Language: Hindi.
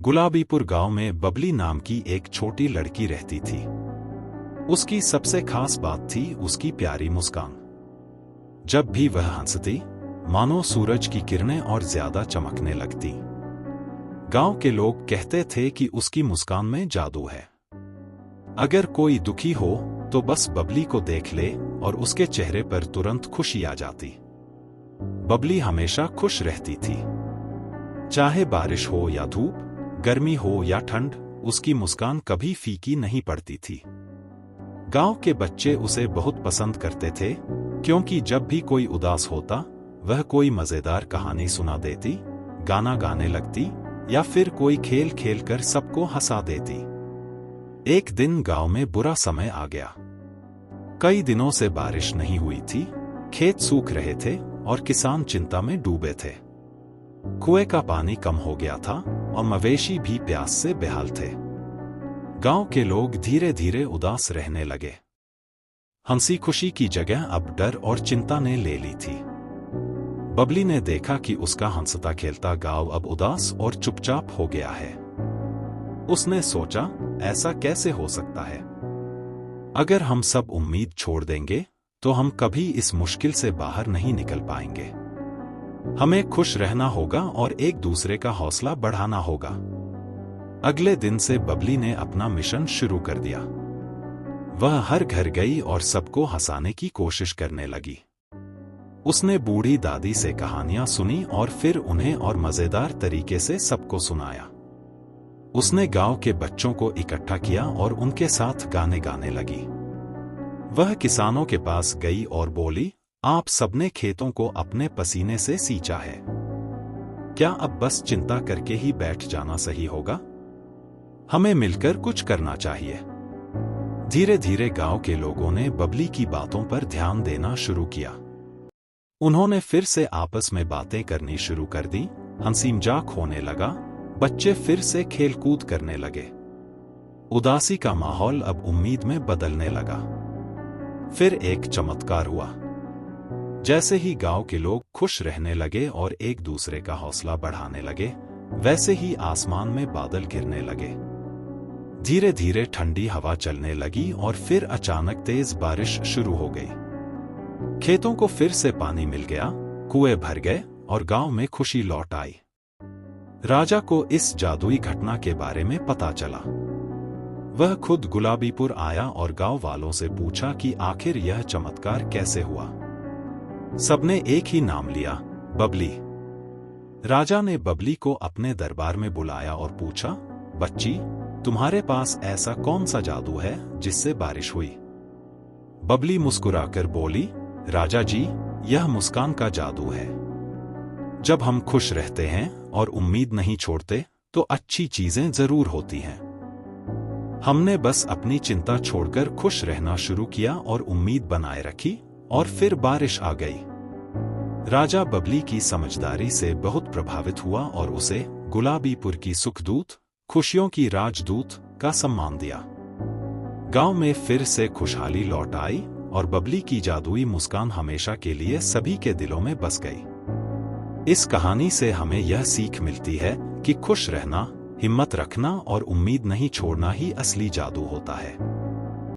गुलाबीपुर गांव में बबली नाम की एक छोटी लड़की रहती थी। उसकी सबसे खास बात थी उसकी प्यारी मुस्कान। जब भी वह हंसती, मानो सूरज की किरणें और ज्यादा चमकने लगती। गांव के लोग कहते थे कि उसकी मुस्कान में जादू है। अगर कोई दुखी हो तो बस बबली को देख ले और उसके चेहरे पर तुरंत खुशी आ जाती। बबली हमेशा खुश रहती थी। चाहे बारिश हो या धूप, गर्मी हो या ठंड, उसकी मुस्कान कभी फीकी नहीं पड़ती थी। गांव के बच्चे उसे बहुत पसंद करते थे, क्योंकि जब भी कोई उदास होता, वह कोई मजेदार कहानी सुना देती, गाना गाने लगती या फिर कोई खेल खेलकर सबको हंसा देती। एक दिन गांव में बुरा समय आ गया। कई दिनों से बारिश नहीं हुई थी, खेत सूख रहे थे और किसान चिंता में डूबे थे। कुएं का पानी कम हो गया था और मवेशी भी प्यास से बेहाल थे। गांव के लोग धीरे धीरे उदास रहने लगे। हंसी खुशी की जगह अब डर और चिंता ने ले ली थी। बबली ने देखा कि उसका हंसता खेलता गांव अब उदास और चुपचाप हो गया है। उसने सोचा, ऐसा कैसे हो सकता है? अगर हम सब उम्मीद छोड़ देंगे तो हम कभी इस मुश्किल से बाहर नहीं निकल पाएंगे। हमें खुश रहना होगा और एक दूसरे का हौसला बढ़ाना होगा। अगले दिन से बबली ने अपना मिशन शुरू कर दिया। वह हर घर गई और सबको हंसाने की कोशिश करने लगी। उसने बूढ़ी दादी से कहानियां सुनी और फिर उन्हें और मजेदार तरीके से सबको सुनाया। उसने गांव के बच्चों को इकट्ठा किया और उनके साथ गाने गाने लगी। वह किसानों के पास गई और बोली, आप सबने खेतों को अपने पसीने से सींचा है। क्या अब बस चिंता करके ही बैठ जाना सही होगा? हमें मिलकर कुछ करना चाहिए। धीरे धीरे गांव के लोगों ने बबली की बातों पर ध्यान देना शुरू किया। उन्होंने फिर से आपस में बातें करनी शुरू कर दी। हंसी मजाक होने लगा। बच्चे फिर से खेलकूद करने लगे। उदासी का माहौल अब उम्मीद में बदलने लगा। फिर एक चमत्कार हुआ। जैसे ही गांव के लोग खुश रहने लगे और एक दूसरे का हौसला बढ़ाने लगे, वैसे ही आसमान में बादल घिरने लगे। धीरे धीरे ठंडी हवा चलने लगी और फिर अचानक तेज बारिश शुरू हो गई। खेतों को फिर से पानी मिल गया, कुएं भर गए और गांव में खुशी लौट आई। राजा को इस जादुई घटना के बारे में पता चला। वह खुद गुलाबीपुर आया और गांव वालों से पूछा कि आखिर यह चमत्कार कैसे हुआ। सबने एक ही नाम लिया, बबली। राजा ने बबली को अपने दरबार में बुलाया और पूछा, बच्ची, तुम्हारे पास ऐसा कौन सा जादू है जिससे बारिश हुई? बबली मुस्कुराकर बोली, राजा जी, यह मुस्कान का जादू है। जब हम खुश रहते हैं और उम्मीद नहीं छोड़ते तो अच्छी चीजें जरूर होती हैं। हमने बस अपनी चिंता छोड़कर खुश रहना शुरू किया और उम्मीद बनाए रखी और फिर बारिश आ गई। राजा बबली की समझदारी से बहुत प्रभावित हुआ और उसे गुलाबीपुर की सुखदूत, खुशियों की राजदूत का सम्मान दिया। गांव में फिर से खुशहाली लौट आई और बबली की जादुई मुस्कान हमेशा के लिए सभी के दिलों में बस गई। इस कहानी से हमें यह सीख मिलती है कि खुश रहना, हिम्मत रखना और उम्मीद नहीं छोड़ना ही असली जादू होता है।